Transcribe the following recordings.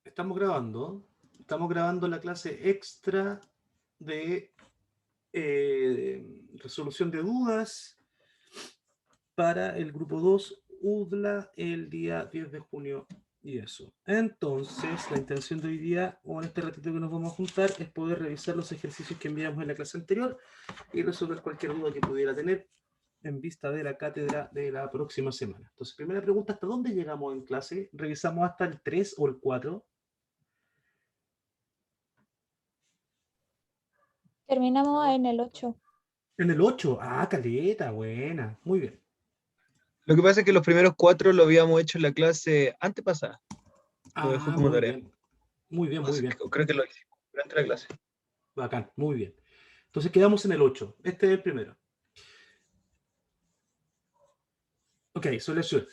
Estamos grabando la clase extra de resolución de dudas para el grupo 2 UDLA el día 10 de junio y eso. Entonces, la intención de hoy día, o en este ratito que nos vamos a juntar, es poder revisar los ejercicios que enviamos en la clase anterior y resolver cualquier duda que pudiera tener en vista de la cátedra de la próxima semana. Entonces, primera pregunta, ¿hasta dónde llegamos en clase? ¿Revisamos hasta el 3 o el 4? Terminamos en el 8. En el 8. Ah, caleta, buena. Muy bien. Lo que pasa es que los primeros 4 lo habíamos hecho en la clase antepasada. Lo dejó Ah, como muy tarea. bien. Muy bien, muy bien. Creo que lo hicimos durante la clase. Bacán, muy bien. Entonces quedamos en el 8. Este es el primero. Okay, so let's do it.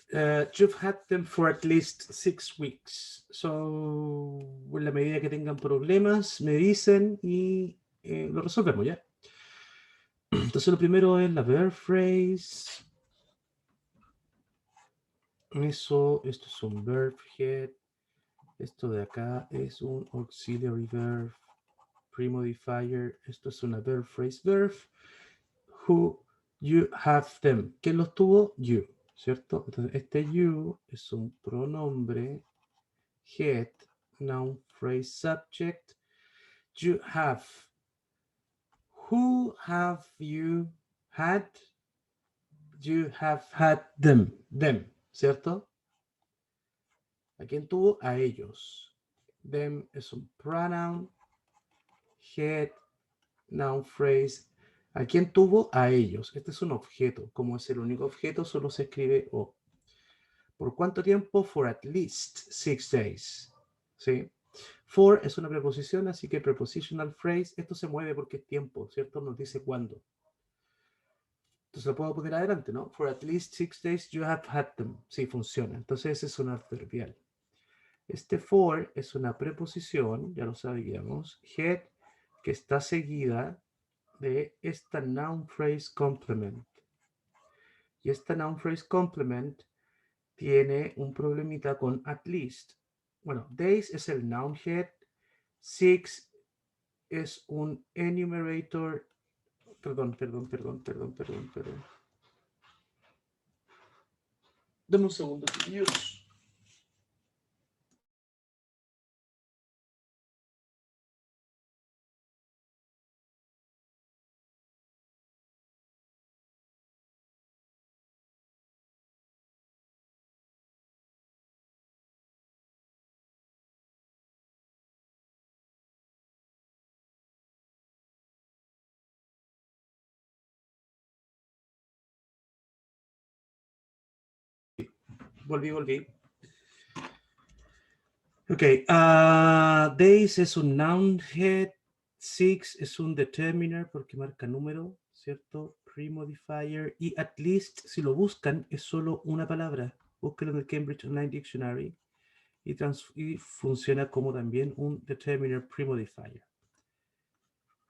You've had them for at least 6 weeks. So, en la medida que tengan problemas, me dicen y lo resolvemos, ¿ya? Entonces lo primero es la verb phrase. Esto es un verb head. Esto de acá es un auxiliary verb premodifier. Esto es una verb phrase verb. Who, you, have, them. ¿Quién los tuvo? You, ¿cierto? Entonces este you es un pronombre head, noun, phrase, subject. You have. Who have you had? You have had them. Them, ¿cierto? ¿A quién tuvo? A ellos. Them es un pronoun. Head, noun, phrase. ¿A quién tuvo? A ellos. Este es un objeto. Como es el único objeto, solo se escribe O. ¿Por cuánto tiempo? For at least 6 days. ¿Sí? For es una preposición, así que prepositional phrase, esto se mueve porque es tiempo, ¿cierto? Nos dice cuándo. Entonces lo puedo poner adelante, ¿no? For at least 6 days you have had them. Sí, funciona. Entonces ese es un adverbial. Este for es una preposición, ya lo sabíamos, head, que está seguida de esta noun phrase complement. Y esta noun phrase complement tiene un problemita con at least. Bueno, days es el noun head, 6 es un enumerator. Perdón. Dame un segundo, chiquillos. Volví. Ok, days es un noun head, 6 es un determiner porque marca número, ¿cierto? Premodifier y at least, si lo buscan, es solo una palabra. Búsquenlo en el Cambridge Online Dictionary y funciona como también un determiner premodifier.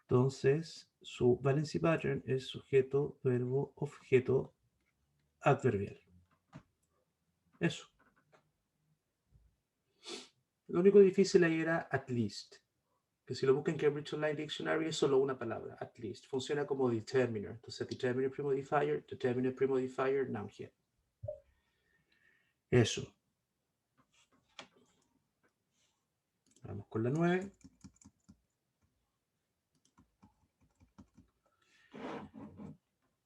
Entonces, su valency pattern es sujeto, verbo, objeto, adverbial. Eso. Lo único difícil ahí era at least. Que si lo buscan en Cambridge Online Dictionary es solo una palabra, at least. Funciona como determiner. Entonces, determiner premodifier, noun head. Eso. Vamos con la 9.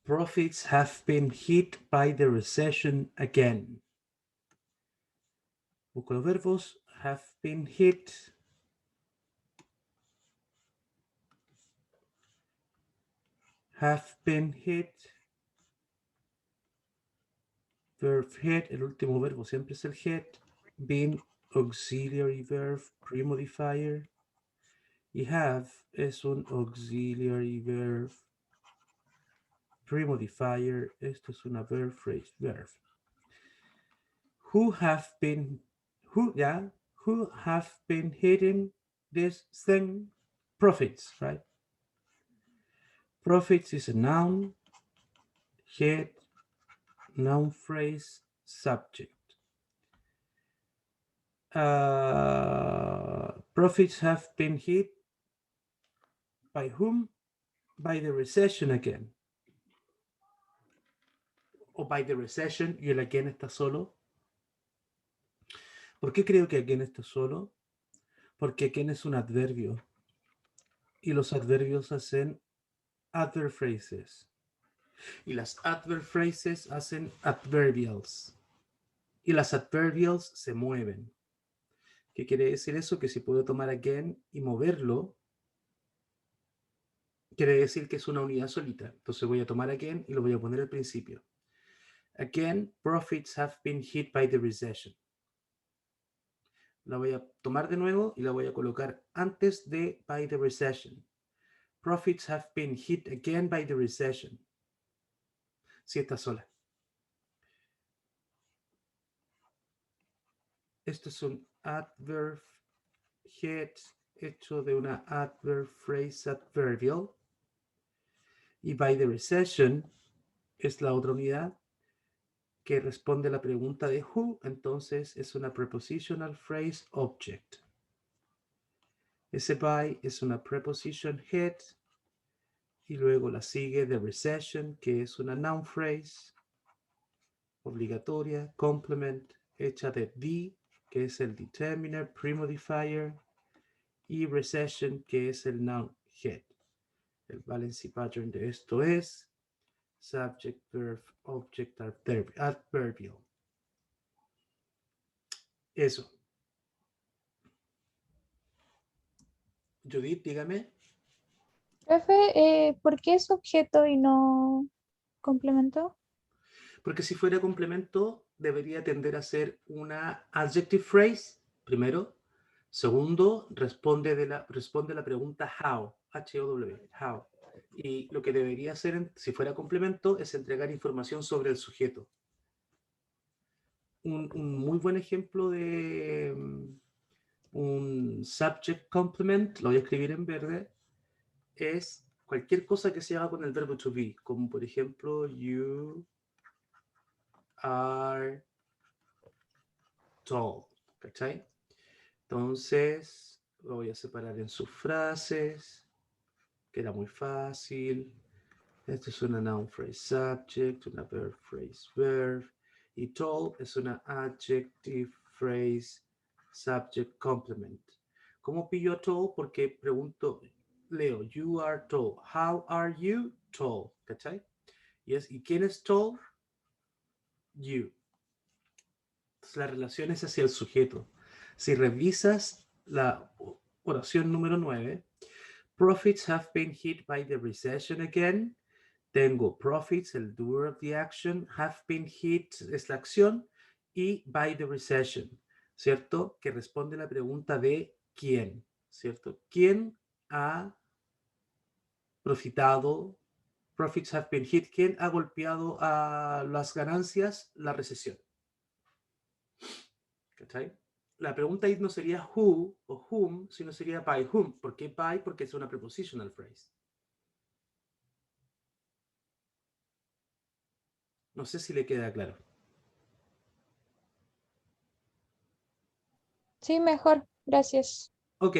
Profits have been hit by the recession again. Busco los verbos. Have been hit. Have been hit. Verb head, el último verbo siempre es el head. Been, auxiliary verb, premodifier. Y have es un auxiliary verb, premodifier. Esto es una verb phrase verb. Who have been hitting this thing? Profits, right? Profits is a noun, head, noun phrase, subject. Profits have been hit by whom? By the recession again. O by the recession y el again está solo. ¿Por qué creo que again está solo? Porque again es un adverbio. Y los adverbios hacen adverb phrases. Y las adverb phrases hacen adverbials. Y las adverbials se mueven. ¿Qué quiere decir eso? Que si puedo tomar again y moverlo, quiere decir que es una unidad solita. Entonces voy a tomar again y lo voy a poner al principio. Again, profits have been hit by the recession. La voy a tomar de nuevo y la voy a colocar antes de by the recession. Profits have been hit again by the recession. Sí, está sola. Esto es un adverb hit hecho de una adverb phrase adverbial. Y by the recession es la otra unidad que responde a la pregunta de who, entonces es una prepositional phrase object. Ese by es una preposition hit y luego la sigue the recession, que es una noun phrase obligatoria, complement, hecha de the, que es el determiner, premodifier, y recession, que es el noun hit. El valency pattern de esto es subject, verb, object, adverbial. Eso. Judith, dígame. Profe, ¿por qué es objeto y no complemento? Porque si fuera complemento, debería tender a ser una adjective phrase, primero. Segundo, responde la pregunta how, H-O-W, how. Y lo que debería hacer, si fuera complemento, es entregar información sobre el sujeto. Un muy buen ejemplo de un subject complement, lo voy a escribir en verde, es cualquier cosa que se haga con el verbo to be, como por ejemplo, you are tall, ¿cachai? Entonces, lo voy a separar en sus frases, que era muy fácil. Esto es una noun phrase subject, una verb phrase verb, y tall es una adjective phrase subject complement. ¿Cómo pillo a tall? Porque pregunto, leo, you are tall. How are you tall? ¿Cachai? ¿Y quién es tall? You. Entonces, la relación es hacia el sujeto. Si revisas la oración número 9, profits have been hit by the recession again. Tengo profits, el doer of the action, have been hit es la acción, y by the recession, ¿cierto? Que responde la pregunta de quién, ¿cierto? ¿Quién ha profitado? Profits have been hit. ¿Quién ha golpeado a las ganancias? La recesión. ¿Cachai? La pregunta ahí no sería who o whom, sino sería by whom. ¿Por qué by? Porque es una prepositional phrase. No sé si le queda claro. Sí, mejor, gracias. Ok.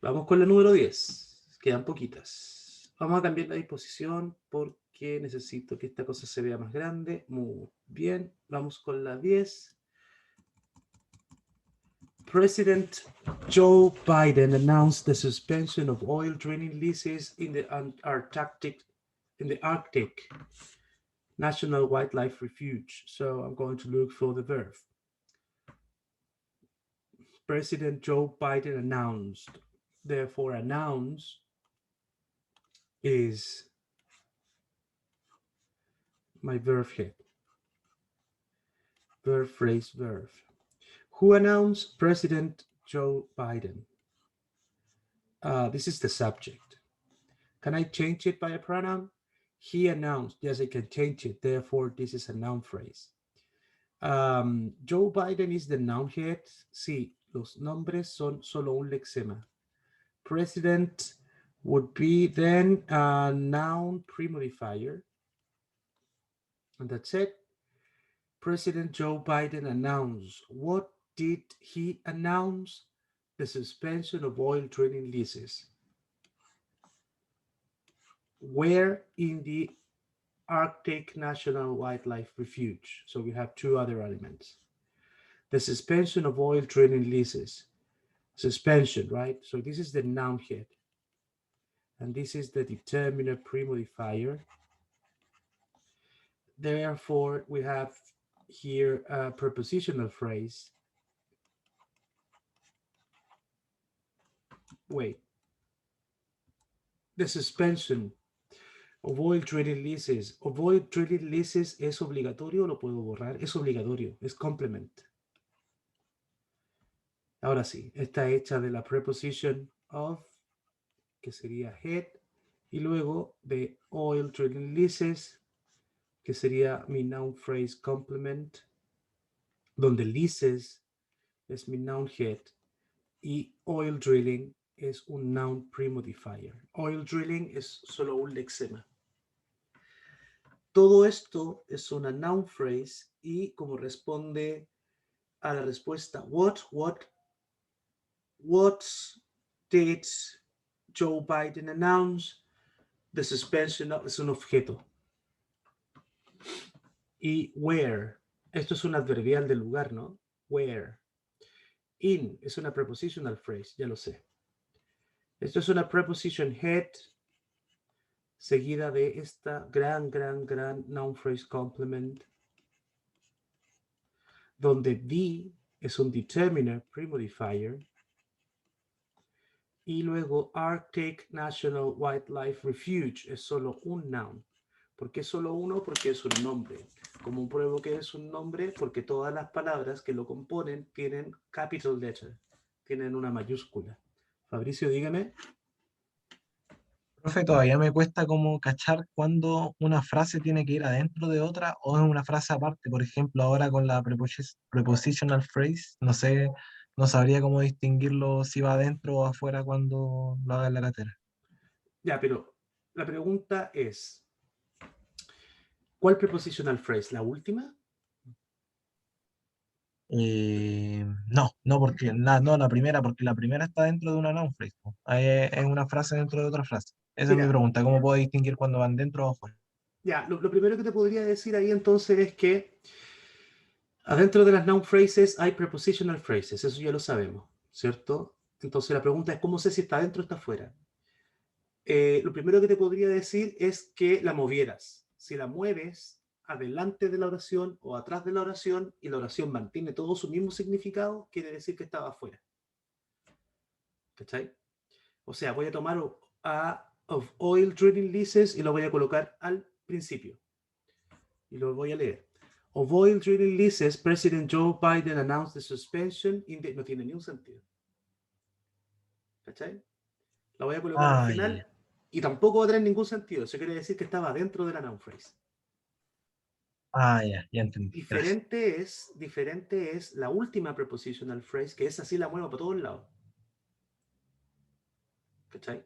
Vamos con la número 10. Quedan poquitas. Vamos a cambiar la disposición porque necesito que esta cosa se vea más grande. Muy bien. Vamos con la 10. President Joe Biden announced the suspension of oil drilling leases in the Arctic National Wildlife Refuge. So I'm going to look for the verb. President Joe Biden announced. Therefore, announce is my verb here. Verb phrase verb. Who announced? President Joe Biden. This is the subject. Can I change it by a pronoun? He announced. Yes, I can change it. Therefore, this is a noun phrase. Joe Biden is the noun head. Sí, los nombres son solo un lexema. President would be then a noun premodifier. And that's it. President Joe Biden announced. What did he announce? the suspension of oil drilling leases. Where in the Arctic National Wildlife Refuge? So we have two other elements. The suspension of oil drilling leases. Suspension, right? So this is the noun head. And this is the determiner pre-modifier. Therefore, we have here a prepositional phrase. Wait. The suspension of oil drilling leases. Of oil drilling leases es obligatorio, lo puedo borrar. Es obligatorio, es complement. Ahora sí, está hecha de la preposition of, que sería head, y luego de oil drilling leases, que sería mi noun phrase complement, donde leases es mi noun head y oil drilling es un noun pre-modifier. Oil drilling es solo un lexema. Todo esto es una noun phrase y como responde a la respuesta what did Joe Biden announce? The suspension of, es un objeto. Y where, esto es un adverbial del lugar, ¿no? Where. In es una prepositional phrase, ya lo sé. Esto es una preposition head seguida de esta gran noun phrase complement, donde the es un determiner pre-modifier y luego Arctic National Wildlife Refuge es solo un noun. ¿Por qué solo uno? Porque es un nombre. ¿Cómo pruebo que es un nombre? Porque todas las palabras que lo componen tienen capital letter, tienen una mayúscula. Fabricio, dígame. Profe, todavía me cuesta como cachar cuando una frase tiene que ir adentro de otra o es una frase aparte. Por ejemplo, ahora con la prepositional phrase, no sé, no sabría cómo distinguirlo si va adentro o afuera cuando lo haga en la cartera. Ya, pero la pregunta es, ¿cuál prepositional phrase? ¿La última? No, porque la primera, porque la primera está dentro de una noun phrase, po. Ahí es una frase dentro de otra frase. Esa es mi Mira, pregunta, ¿cómo puedo distinguir cuando van dentro o afuera? ya, lo primero que te podría decir ahí entonces es que adentro de las noun phrases hay prepositional phrases, eso ya lo sabemos, ¿cierto? Entonces la pregunta es, ¿cómo sé si está dentro o está afuera? Lo primero que te podría decir es que la movieras. Si la mueves adelante de la oración o atrás de la oración y la oración mantiene todo su mismo significado, quiere decir que estaba afuera. ¿Cachai? O sea, voy a tomar a of oil drilling leases y lo voy a colocar al principio. Y lo voy a leer. Of oil drilling leases, President Joe Biden announced the suspension in the... No tiene ni un sentido. ¿Cachai? La voy a colocar al final Ya. y tampoco va a tener ningún sentido. Eso quiere decir que estaba dentro de la noun phrase. Ya entendí. Gracias. Diferente es la última prepositional phrase, que es así la muevo para todos lados. ¿Cachai?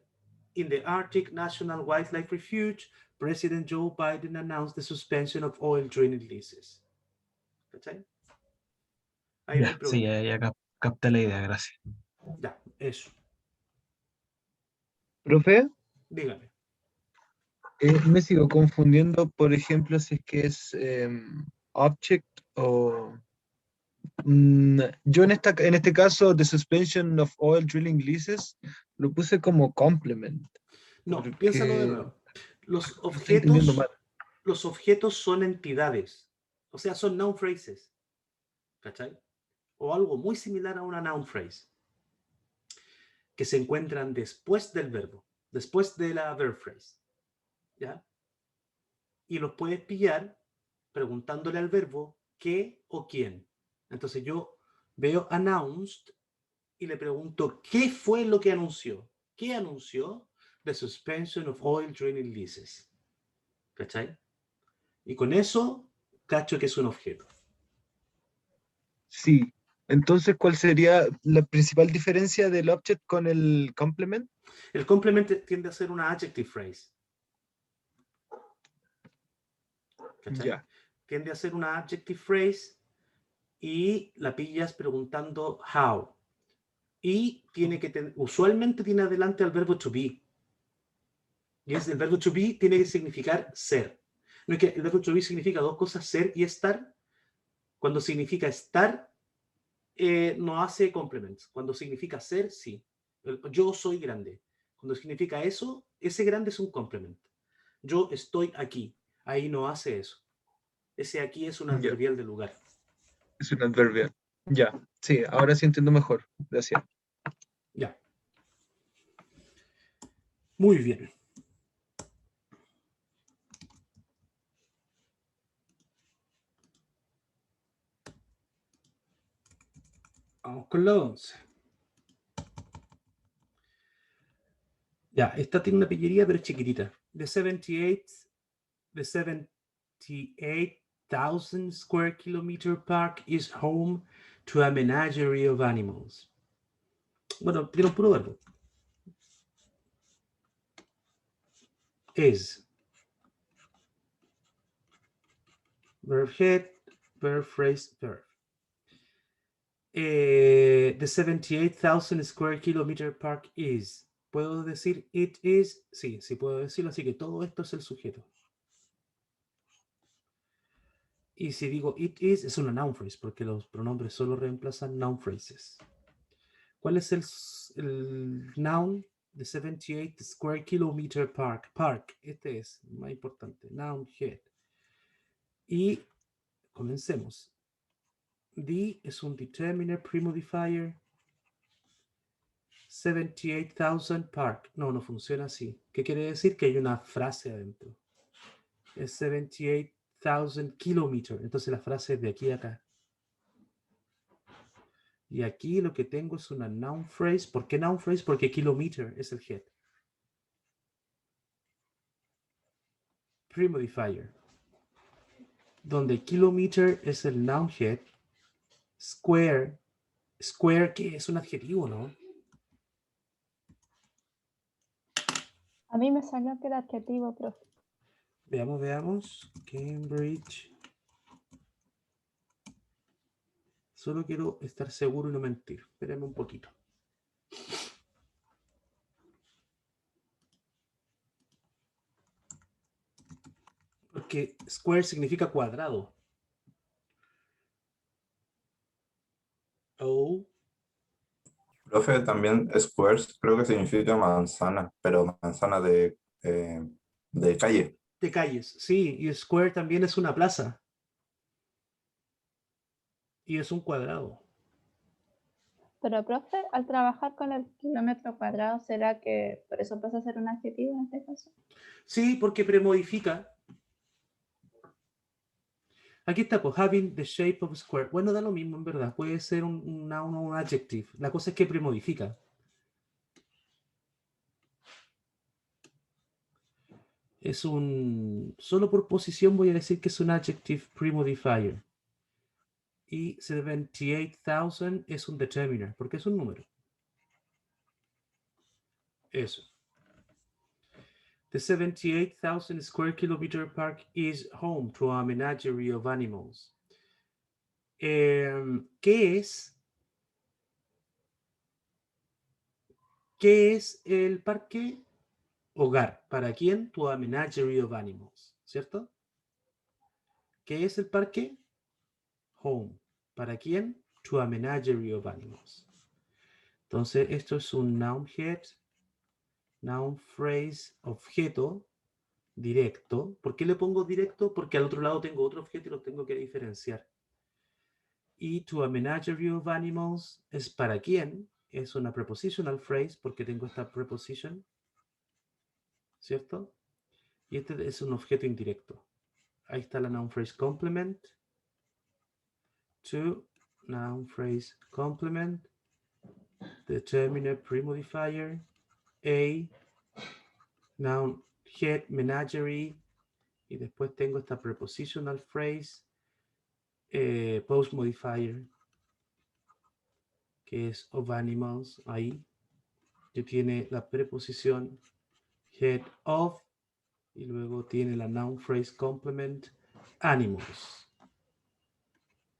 In the Arctic National Wildlife Refuge, President Joe Biden announced the suspension of oil drilling leases. ¿Cachai? Ahí no hay Ya, sí, problema. capté la idea, gracias. Ya, eso. Profe, Dígame. me sigo confundiendo, por ejemplo, si es que es object o... yo en este caso, the suspension of oil drilling leases, lo puse como complement, No, piénsalo de porque nuevo. Los lo estoy entendiendo mal. objetos son entidades. O sea, son noun phrases. ¿Cachai? O algo muy similar a una noun phrase. Que se encuentran después del verbo. Después de la verb phrase. ¿Ya? Y los puedes pillar preguntándole al verbo qué o quién. Entonces yo veo announced y le pregunto qué fue lo que anunció. ¿Qué anunció? The suspension of oil drilling leases. ¿Cachai? Y con eso cacho que es un objeto. Sí. Entonces, ¿cuál sería la principal diferencia del object con el complement? El complemento tiende a ser una adjective phrase. ¿Cachai? Ya. Tiende a ser una adjective phrase y la pillas preguntando how. Y tiene que usualmente tiene adelante al verbo to be. Y el verbo to be tiene que significar ser. No es que el verbo to be significa dos cosas, ser y estar. Cuando significa estar, no hace complements. Cuando significa ser, sí. Yo soy grande. Cuando significa eso, ese grande es un complement. Yo estoy aquí. Ahí no hace eso. Ese aquí es un Ya. adverbial de lugar. Es un adverbio. Ya, sí, ahora sí entiendo mejor. Gracias. Ya. Muy bien. Vamos con la 11. Ya, esta tiene una pillería, pero es chiquitita. The 78,000 square kilometer park is home to a menagerie of animals. Bueno, tiene un puro verbo. Is. Verb head, verb phrase, verb. The 78,000 square kilometer park is. ¿Puedo decir it is? Sí, sí puedo decirlo, así que todo esto es el sujeto. Y si digo it is, es una noun phrase, porque los pronombres solo reemplazan noun phrases. ¿Cuál es el noun? The 78 square kilometer park. Park, este es más importante. Noun head. Y comencemos. The es un determiner pre-modifier. 78,000 park. No, no funciona así. ¿Qué quiere decir? Que hay una frase adentro. Es 78,000 kilometers. Entonces la frase es de aquí a acá. Y aquí lo que tengo es una noun phrase. ¿Por qué noun phrase? Porque kilometer es el head. Pre-modifier. Donde kilometer es el noun head. Square. Square, que es un adjetivo, ¿no? A mí me salió que era adjetivo, profe. Veamos, veamos. Cambridge. Solo quiero estar seguro y no mentir. Espérenme un poquito. Porque square significa cuadrado. O Profe, también squares creo que significa manzana, pero manzana de calle. de calles. Sí, y square también es una plaza. Y es un cuadrado. Pero, profe, al trabajar con el kilómetro cuadrado, ¿será que por eso pasa a ser un adjetivo en este caso? Sí, porque premodifica. Aquí está, pues, having the shape of a square. Bueno, da lo mismo, en verdad. Puede ser un noun o un adjective. La cosa es que premodifica. Es un... Solo por posición voy a decir que es un adjective premodifier. Y 78,000 es un determiner, porque es un número. Eso. The 78,000 square kilometer park is home to a menagerie of animals. ¿Qué es el parque? Hogar. ¿Para quién? To a menagerie of animals. ¿Cierto? ¿Qué es el parque? Home. ¿Para quién? To a menagerie of animals. Entonces, esto es un noun head, noun phrase, objeto, directo. ¿Por qué le pongo directo? Porque al otro lado tengo otro objeto y los tengo que diferenciar. Y to a menagerie of animals es para quién. Es una prepositional phrase porque tengo esta preposition. ¿Cierto? Y este es un objeto indirecto. Ahí está la noun phrase complement. To noun phrase complement. Determiner premodifier. A noun head menagerie. Y después tengo esta prepositional phrase. Post modifier. Que es of animals. Ahí. Que tiene la preposición head of. Y luego tiene la noun phrase complement animals.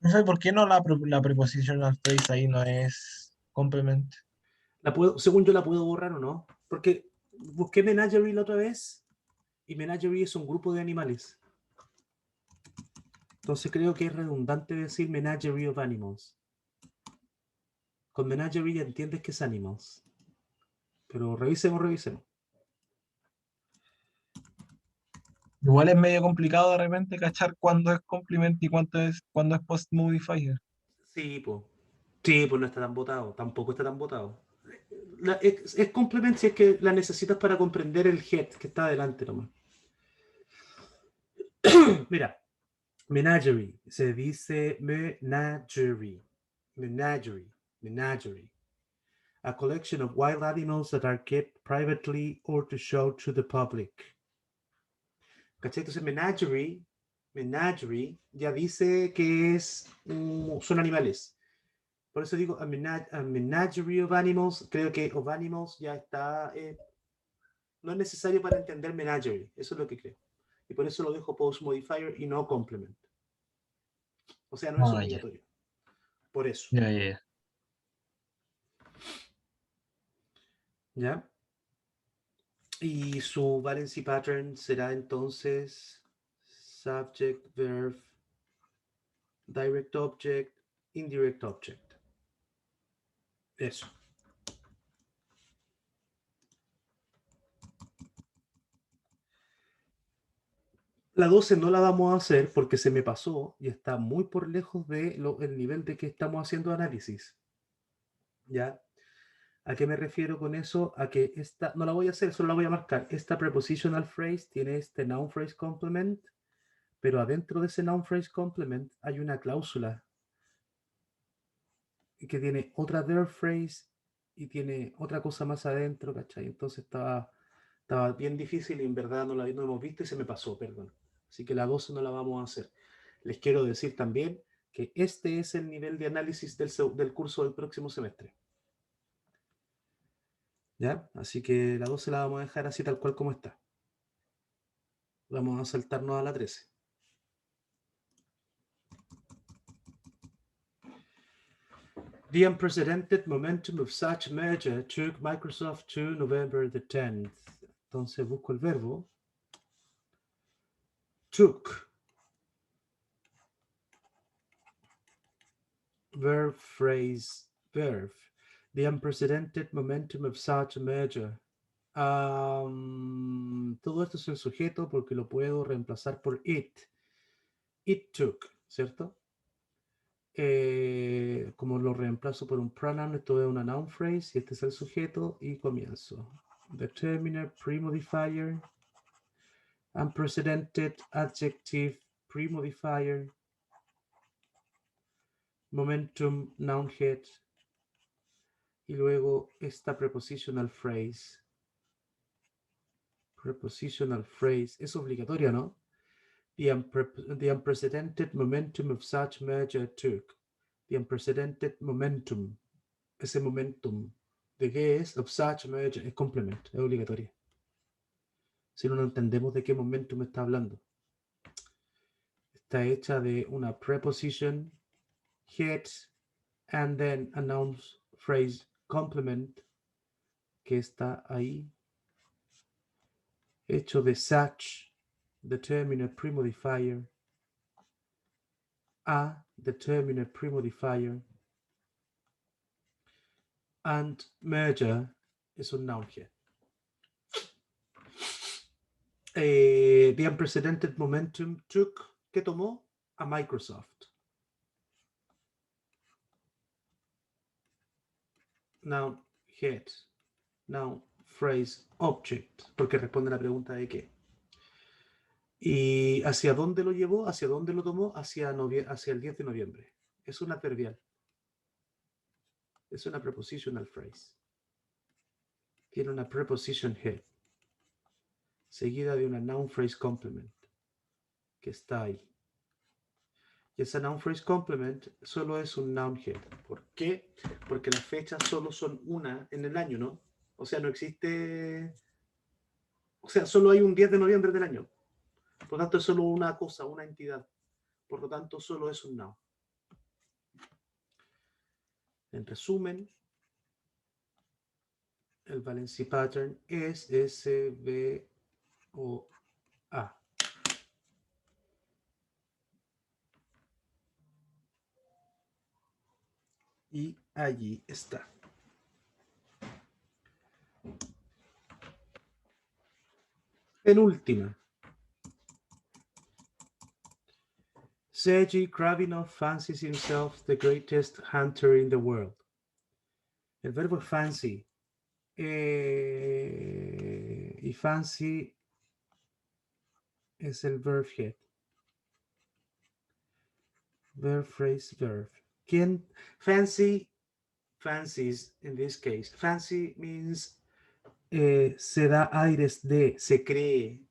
No sé por qué no la prepositional phrase ahí no es complement. Según yo la puedo borrar o no, porque busqué Menagerie la otra vez y Menagerie es un grupo de animales. Entonces creo que es redundante decir Menagerie of Animals. Con Menagerie ya entiendes que es Animals. Pero revisemos. Igual es medio complicado de repente cachar cuándo es complement y cuándo es post-modifier. Sí, pues. Sí, pues no está tan votado. Tampoco está tan votado. Es complement si es que la necesitas para comprender el head que está adelante nomás. Mira, Menagerie. Se dice menagerie. Menagerie. A collection of wild animals that are kept privately or to show to the public. ¿Cachai? Entonces, menagerie ya dice que son animales. Por eso digo a menagerie of animals. Creo que of animals ya está. No es necesario para entender menagerie. Eso es lo que creo. Y por eso lo dejo post modifier y no complement. O sea, no es Ah, ya, obligatorio. Por eso. ya. ¿Ya? Y su valency pattern será entonces subject, verb, direct object, indirect object. Eso. La 12 no la vamos a hacer porque se me pasó y está muy por lejos del nivel de que estamos haciendo análisis. ¿Ya? ¿A qué me refiero con eso? A que esta, no la voy a hacer, solo la voy a marcar. Esta prepositional phrase tiene este noun phrase complement, pero adentro de ese noun phrase complement hay una cláusula que tiene otra verb phrase y tiene otra cosa más adentro, ¿cachai? Entonces estaba bien difícil y en verdad no hemos visto y se me pasó, perdón. Así que la 12 no la vamos a hacer. Les quiero decir también que este es el nivel de análisis del curso del próximo semestre. ¿Ya? Así que la 12 la vamos a dejar así tal cual como está. Vamos a saltarnos a la 13. The unprecedented momentum of such merger took Microsoft to November the 10th. Entonces busco el verbo. Took. Verb, phrase, verb. The unprecedented momentum of such merger. Todo esto es el sujeto porque lo puedo reemplazar por it. It took, ¿cierto? Como lo reemplazo por un pronoun, esto es una noun phrase y este es el sujeto y comienzo. Determiner, pre-modifier, unprecedented, adjective, pre-modifier, momentum, noun head, y luego esta prepositional phrase. Prepositional phrase es obligatoria, ¿no? The unprecedented momentum of such merger took. The unprecedented momentum. Ese momentum. ¿De qué es? Of such merger. Es complemento, es obligatoria. Si no, no entendemos de qué momentum está hablando. Está hecha de una preposition, head, and then a noun phrase complement, que está ahí. Hecho de such, determiner pre-modifier, a determiner pre-modifier, and merger es un noun here. The unprecedented momentum took, ¿qué tomó? A Microsoft. Noun head, noun phrase object, porque responde a la pregunta de qué. ¿Y hacia dónde lo llevó? ¿Hacia dónde lo tomó? Hacia el 10 de noviembre. Es un adverbial. Es una prepositional phrase. Tiene una preposition head, seguida de una noun phrase complement, que está ahí. Y esa noun phrase complement solo es un noun head. ¿Por qué? Porque las fechas solo son una en el año, ¿no? O sea, no existe... O sea, solo hay un 10 de noviembre del año. Por lo tanto, es solo una cosa, una entidad. Por lo tanto, solo es un noun. En resumen, El valency pattern es SVOA. Y allí está. Penúltima. Sergei Kravinov fancies himself the greatest hunter in the world. El verbo es fancy. Y fancy es el verb head. Verb, phrase, verb. ¿Quién? Fancy, fancies in this case. Fancy means se da aires de, se cree,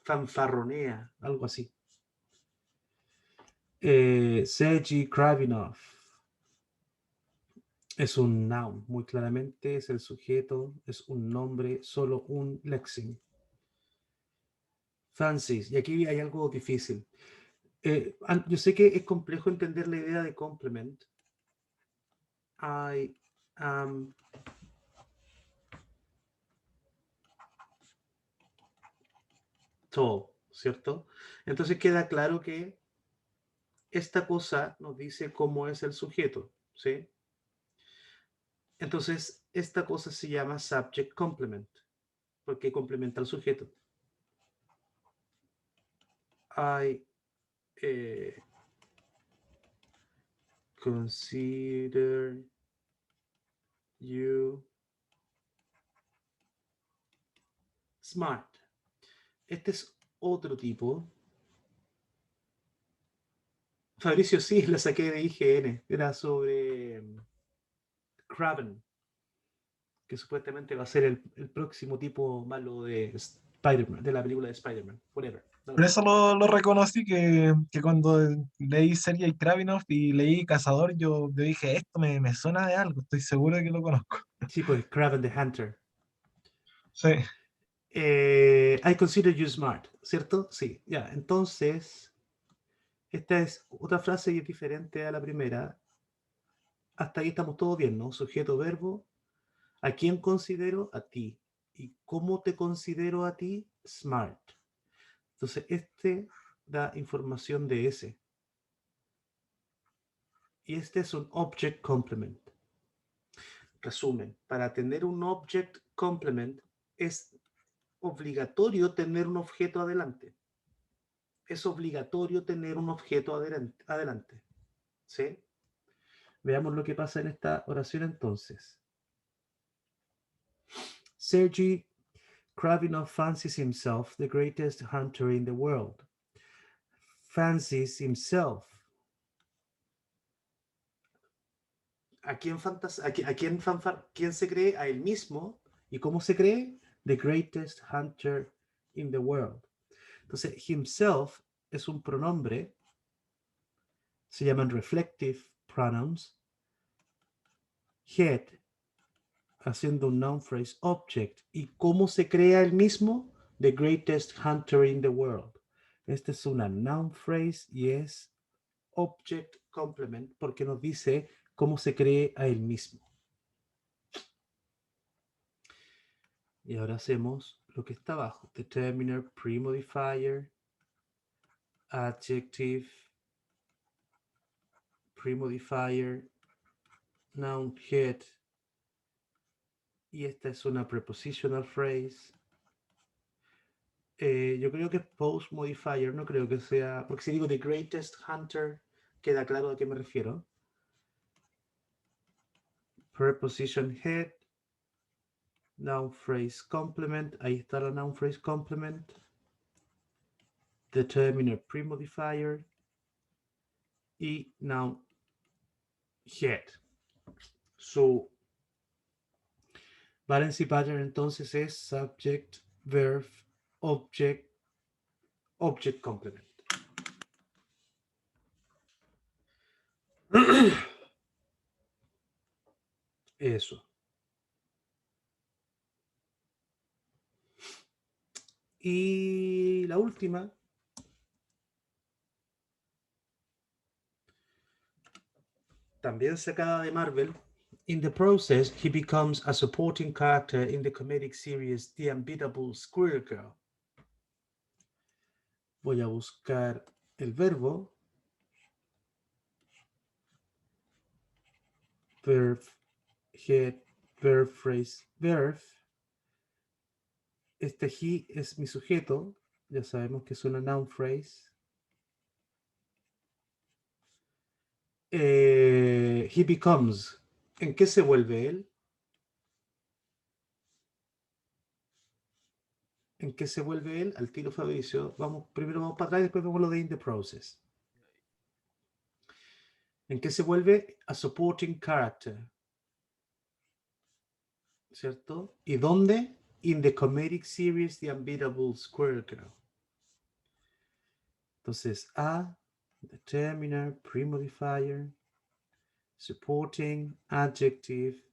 fanfarronea, algo así. Sergei Kravinov es un noun, muy claramente es el sujeto, es un nombre, solo un léxico. Fancies, y aquí hay algo difícil. Yo sé que es complejo entender la idea de complement. I am tall, ¿cierto? Entonces queda claro que esta cosa nos dice cómo es el sujeto, ¿sí? Entonces, esta cosa se llama subject complement, porque complementa al sujeto. I consider you smart. Este es otro tipo. Fabricio, sí, la saqué de IGN. Era sobre Kraven, que supuestamente va a ser el próximo tipo malo de Spider-Man, de la película de Spider-Man. Whatever. Por eso lo reconocí que cuando leí Sergei Kravinov y leí Cazador, yo dije, esto me suena de algo, estoy seguro de que lo conozco. Sí, pues Kraven the Hunter. Sí. I consider you smart, ¿cierto? Sí, ya. Entonces, esta es otra frase y es diferente a la primera. Hasta ahí estamos todos bien, ¿no? Sujeto, verbo. ¿A quién considero? A ti. ¿Y cómo te considero a ti? Smart. Entonces, este da información de ese. Y este es un object complement. Resumen, para tener un object complement es obligatorio tener un objeto adelante. Es obligatorio tener un objeto adelante. ¿Sí? Veamos lo que pasa en esta oración entonces. Sergei Kravinov fancies himself the greatest hunter in the world. Fancies himself. ¿Quién se cree? A él mismo. ¿Y cómo se cree? The greatest hunter in the world. Entonces, himself es un pronombre. Se llaman reflective pronouns. Head, haciendo un noun phrase object. ¿Y cómo se crea el mismo? The greatest hunter in the world. Esta es una noun phrase y es object complement porque nos dice cómo se cree a él mismo. Y ahora hacemos lo que está abajo. Determiner, premodifier, adjective, premodifier, noun head. Y esta es una prepositional phrase. Yo creo que es post modifier, no creo que sea, porque si digo the greatest hunter, queda claro a qué me refiero. Preposition head, noun phrase complement, ahí está la noun phrase complement. Determiner premodifier y noun head. So, valency pattern entonces es subject, verb, object, object complement. Eso. Y la última, también sacada de Marvel, In the process, he becomes a supporting character in the comedic series The Unbeatable Squirrel Girl. Voy a buscar el verbo. Verb, head, verb, phrase, verb. Este he es mi sujeto. Ya sabemos que es una noun phrase. He becomes. ¿En qué se vuelve él? ¿En qué se vuelve él? Al tiro Fabricio. Primero vamos para atrás y después vemos lo de in the process. ¿En qué se vuelve? A supporting character. ¿Cierto? ¿Y dónde? In the comedic series The Unbeatable Squirrel Girl. Entonces, a, determiner, premodifier, supporting, adjective,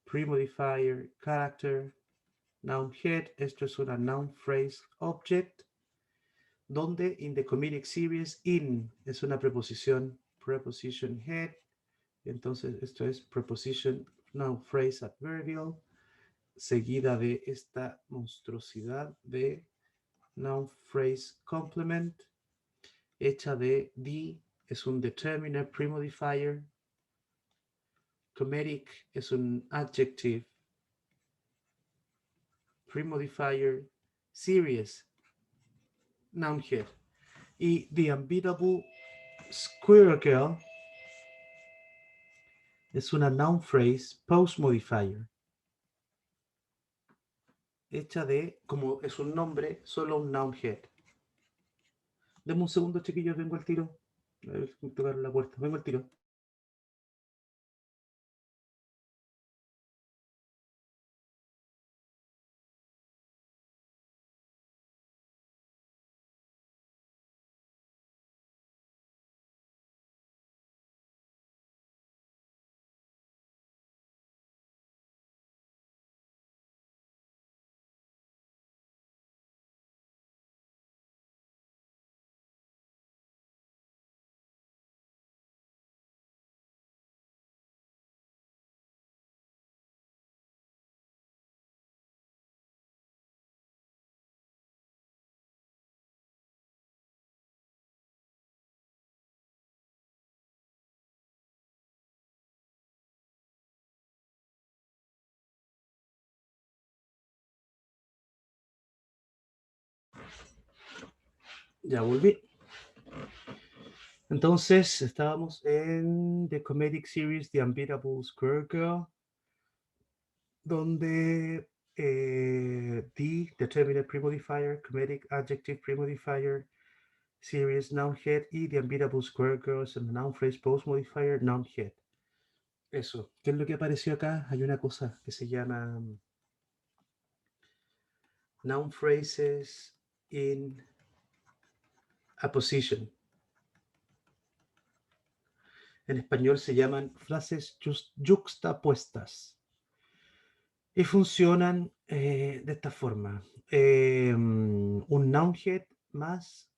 premodifier, character, noun head. Esto es una noun phrase object. Donde in the comedic series, in es una preposición, preposition head. Entonces, esto es preposition, noun phrase adverbial, seguida de esta monstruosidad de noun phrase complement, hecha de the, es un determiner premodifier, comedic es un adjective premodifier, serious, noun head. Y The Unbeatable Squirrel Girl es una noun phrase post modifier, hecha de, como es un nombre, solo un noun head. Deme un segundo, chiquillos, vengo al tiro. A ver, tocar la puerta, vengo al tiro. Ya volví. Entonces, estábamos en The Comedic Series The Unbeatable Squirrel Girl, donde the determinate premodifier, comedic adjective premodifier, series noun head y The Unbeatable Squirrel Girl es el noun phrase post modifier noun head. Eso. ¿Qué es lo que apareció acá? Hay una cosa que se llama noun phrases in a position. En español se llaman frases yuxtapuestas. Y funcionan de esta forma. Un noun head más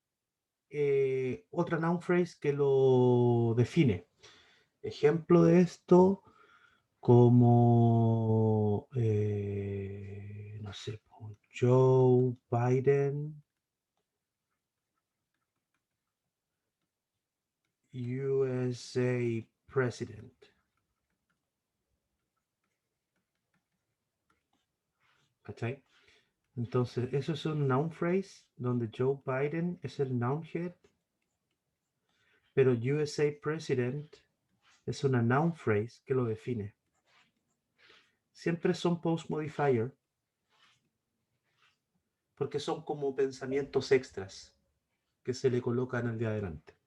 otra noun phrase que lo define. Ejemplo de esto, como, no sé, Joe Biden, USA President. ¿Cachai? Entonces, eso es un noun phrase donde Joe Biden es el noun head, pero USA President es una noun phrase que lo define. Siempre son post modifier porque son como pensamientos extras que se le colocan al de adelante.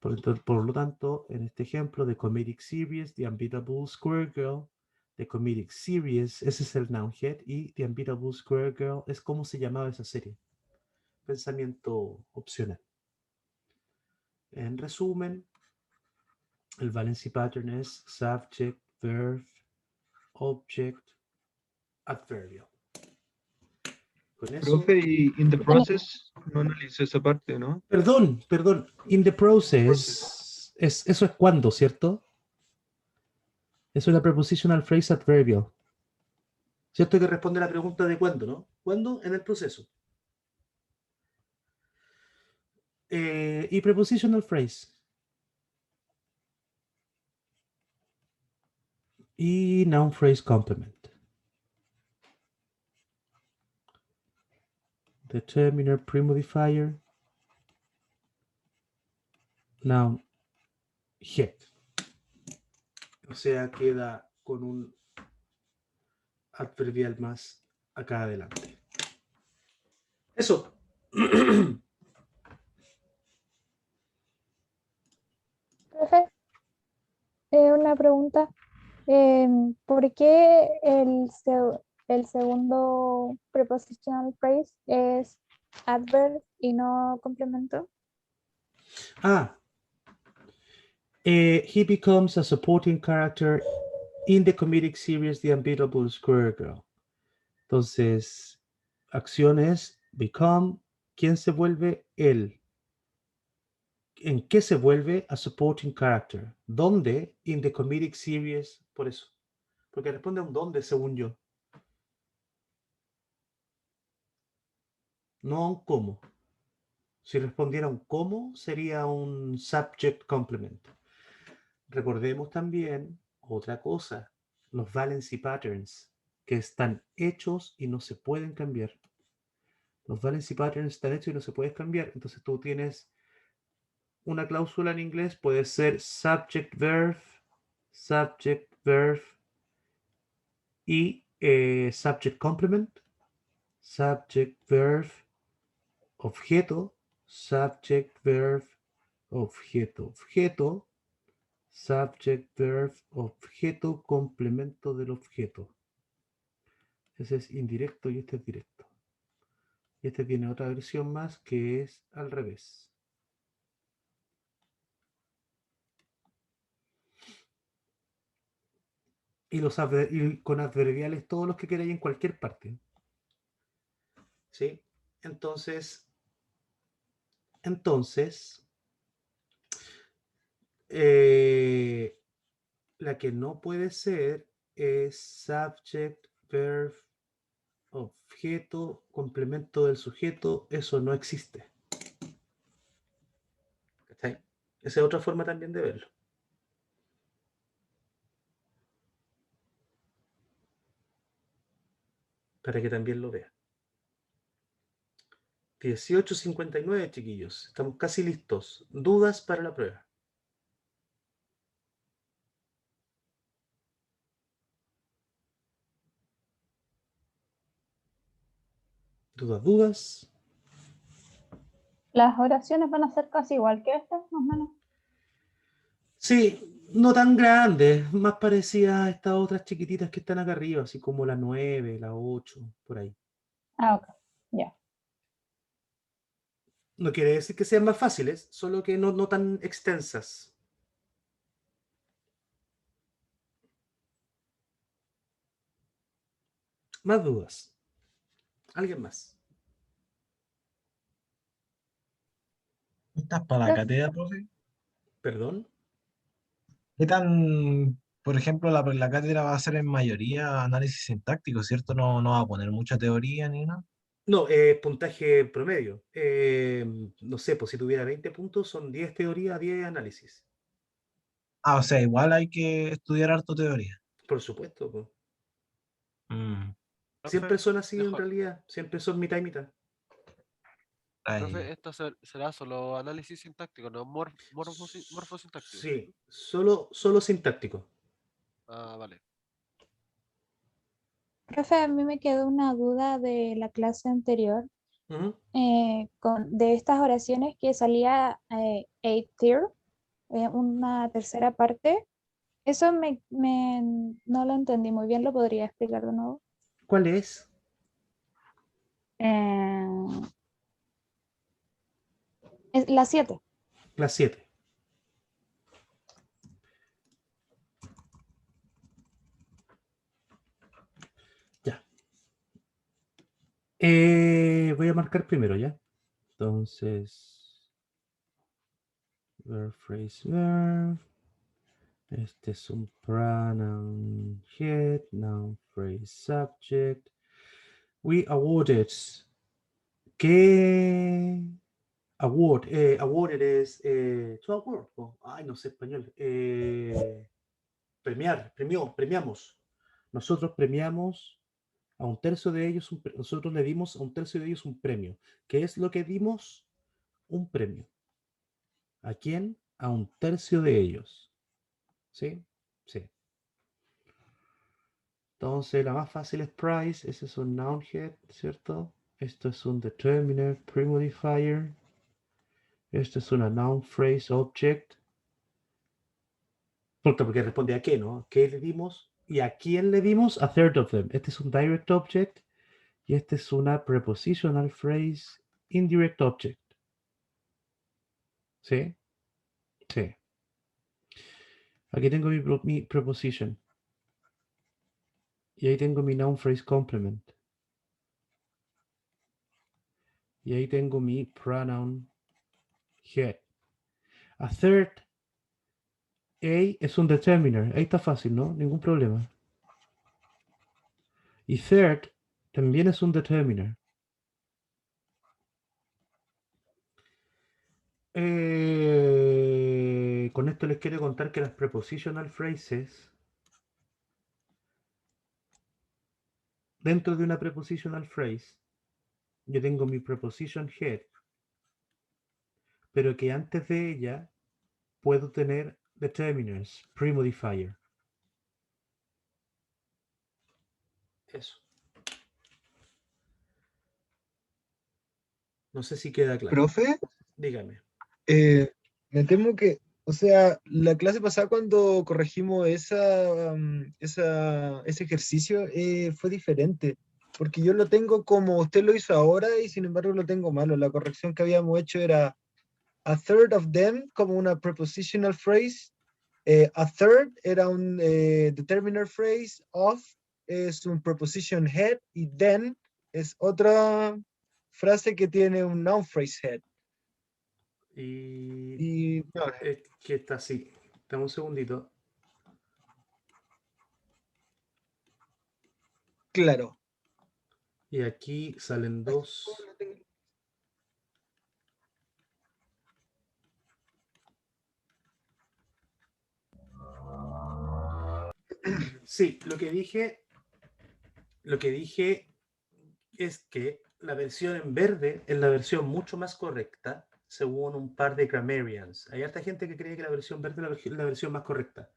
Por lo tanto, en este ejemplo de Comedic Series, The Unbeatable Squirrel Girl, The Comedic Series, ese es el noun head, y The Unbeatable Squirrel Girl es como se llamaba esa serie. Pensamiento opcional. En resumen, el valency pattern es subject, verb, object, adverbial. Con eso, Profe, y in the process no analizó esa parte, ¿no? perdón, in the process, eso es cuando, ¿cierto? Eso es la prepositional phrase adverbial. ¿Cierto que responde a la pregunta de cuándo, no? ¿Cuándo? En el proceso. Y prepositional phrase. Y noun phrase complement. Determiner premodifier. Noun head. O sea, queda con un adverbial más acá adelante. Eso. Profe, una pregunta. ¿Por qué el segundo prepositional phrase es adverb y no complemento? He becomes a supporting character in the comedic series The Unbeatable Square Girl. Entonces, acciones, become, ¿quién se vuelve? Él. ¿En qué se vuelve a supporting character? ¿Dónde? In the comedic series, por eso. Porque responde a un dónde, según yo. No a un cómo. Si respondiera un cómo, sería un subject complement. Recordemos también otra cosa, los valency patterns, que están hechos y no se pueden cambiar. Los valency patterns están hechos y no se pueden cambiar. Entonces tú tienes una cláusula en inglés, puede ser subject, verb y subject complement, subject, verb, objeto, subject, verb, objeto, subject, verb, objeto, complemento del objeto. Ese es indirecto y este es directo. Y este tiene otra versión más que es al revés. Y, y con adverbiales todos los que queráis en cualquier parte. ¿Sí? Entonces, eh, la que no puede ser es subject, verb, objeto, complemento del sujeto. Eso no existe. ¿Cachai? Esa es otra forma también de verlo. Para que también lo vean. 18:59, chiquillos. Estamos casi listos. ¿Dudas para la prueba? ¿Dudas? Las oraciones van a ser casi igual que estas, más o menos. Sí, no tan grandes, más parecidas a estas otras chiquititas que están acá arriba, así como la 9, la 8, por ahí. Ah, ok, ya. No quiere decir que sean más fáciles, solo que no tan extensas. Más dudas. ¿Alguien más? ¿Estás para la Profe, cátedra, profe? ¿Perdón? ¿Qué tan, por ejemplo, la cátedra va a ser en mayoría análisis sintáctico, ¿cierto? No va a poner mucha teoría ni nada. No, puntaje promedio. No sé, pues si tuviera 20 puntos, son 10 teoría, 10 análisis. Ah, o sea, igual hay que estudiar harto teoría. Por supuesto, pues. Mm, Siempre Profe, son así en dejo- realidad. Siempre son mitad y mitad. profe, ahí. esto será solo análisis sintáctico, no morfosintáctico, Sí, ¿cierto? solo sintáctico. Ah, vale. profe, a mí me quedó una duda de la clase anterior, Ujú. de estas oraciones que salía eighth tier, una tercera parte. Eso no lo entendí muy bien, ¿lo podría explicar de nuevo? ¿Cuál es? Eh, es la 7. La 7. Ya. Voy a marcar primero, ¿ya? Entonces, verb, phrase, verb. Este es un pronoun head, noun phrase subject. We awarded. ¿Qué? Award. Awarded es. To award. Ay, no sé español. Premiar. Premiamos. Nosotros premiamos a un tercio de ellos. Nosotros le dimos a un tercio de ellos un premio. ¿Qué es lo que dimos? Un premio. ¿A quién? A un tercio de ellos. ¿Sí? Sí. Entonces, la más fácil es price. Ese es un noun head, ¿cierto? Esto es un determiner, premodifier. Esto es una noun phrase object. Porque responde a qué, ¿no? ¿Qué le dimos? ¿Y a quién le dimos? A third of them. Este es un direct object. Y este es una prepositional phrase indirect object. ¿Sí? Sí. Aquí tengo mi preposition. Y ahí tengo mi noun phrase complement. Y ahí tengo mi pronoun head. A third, A es un determiner. Ahí está fácil, ¿no? Ningún problema. Y third también es un determiner. Con esto les quiero contar que las prepositional phrases, dentro de una prepositional phrase, yo tengo mi preposition head, pero que antes de ella puedo tener determiners, premodifier. Eso. No sé si queda claro. Profe, Dígame. me temo que, o sea, la clase pasada cuando corregimos ese ejercicio fue diferente, porque yo lo tengo como usted lo hizo ahora y sin embargo lo tengo malo. La corrección que habíamos hecho era a third of them como una prepositional phrase, a third era un determiner phrase, of es un preposition head y then es otra frase que tiene un noun phrase head. Y Y no, es que está así. Dame un segundito. claro. Y aquí salen Aquí dos. lo tengo. Sí, lo que dije es que la versión en verde es la versión mucho más correcta, según un par de grammarians. Hay harta gente que cree que la versión verde es la versión más correcta.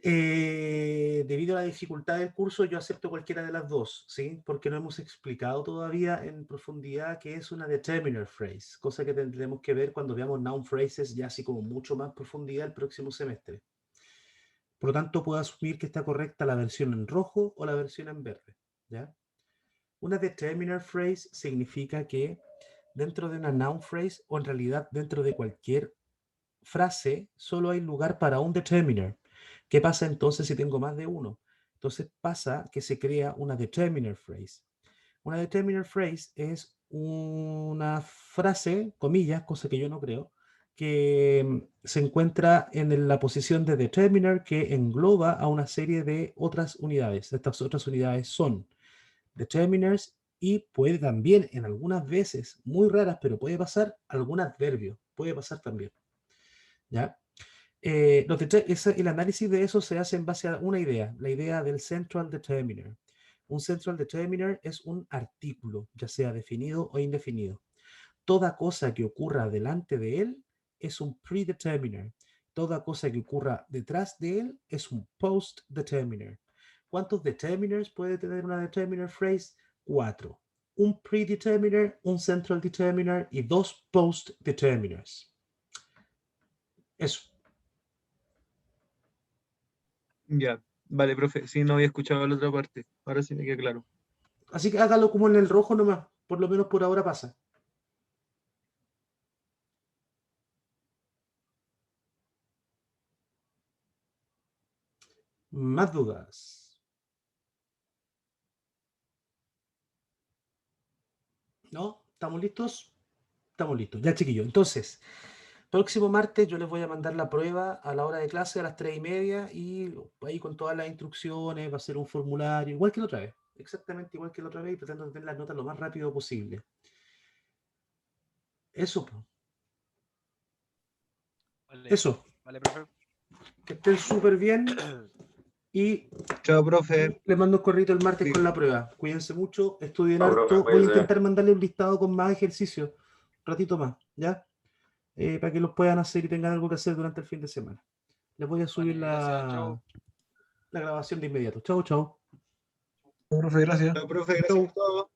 Debido a la dificultad del curso, yo acepto cualquiera de las dos, ¿sí? Porque no hemos explicado todavía en profundidad qué es una determiner phrase, cosa que tendremos que ver cuando veamos noun phrases ya así como mucho más profundidad el próximo semestre. Por lo tanto, puedo asumir que está correcta la versión en rojo o la versión en verde, ¿ya? Una determiner phrase significa que dentro de una noun phrase, o en realidad dentro de cualquier frase, solo hay lugar para un determiner. ¿Qué pasa entonces si tengo más de uno? Entonces pasa que se crea una determiner phrase. Una determiner phrase es una frase, comillas, cosa que yo no creo, que se encuentra en la posición de determiner que engloba a una serie de otras unidades. Estas otras unidades son determiners y puede también, en algunas veces, muy raras, pero puede pasar, algún adverbio. Puede pasar también. ¿Ya? El análisis de eso se hace en base a una idea, la idea del central determiner. Un central determiner es un artículo, ya sea definido o indefinido. Toda cosa que ocurra delante de él es un predeterminer. Toda cosa que ocurra detrás de él es un post-determiner. ¿Cuántos determiners puede tener una determiner phrase? 4. Un predeterminer, un central determiner y 2 post-determiners. Eso. Ya, vale, profe. Sí, no había escuchado la otra parte. Ahora sí me queda claro. Así que hágalo como en el rojo nomás. Por lo menos por ahora pasa. Más dudas. ¿No? ¿Estamos listos? Estamos listos. Ya, chiquillos. Entonces, próximo martes yo les voy a mandar la prueba a la hora de clase a las 3:30 y ahí con todas las instrucciones va a ser un formulario, igual que la otra vez, exactamente igual que la otra vez y pretendo tener las notas lo más rápido posible. Eso, po. Vale, Eso, vale, profe. que estén súper bien y Chao, profe. les mando un correo el martes Sí. con la prueba. Cuídense mucho, estudien Chao, profe, harto. Voy a cuídese. intentar mandarle un listado con más ejercicios, un ratito más, ¿ya? Para que los puedan hacer y tengan algo que hacer durante el fin de semana. Les voy a subir Vale, gracias, chao. la grabación de inmediato. Chau, chau. Profe, gracias. Chao, profe, gracias por todo.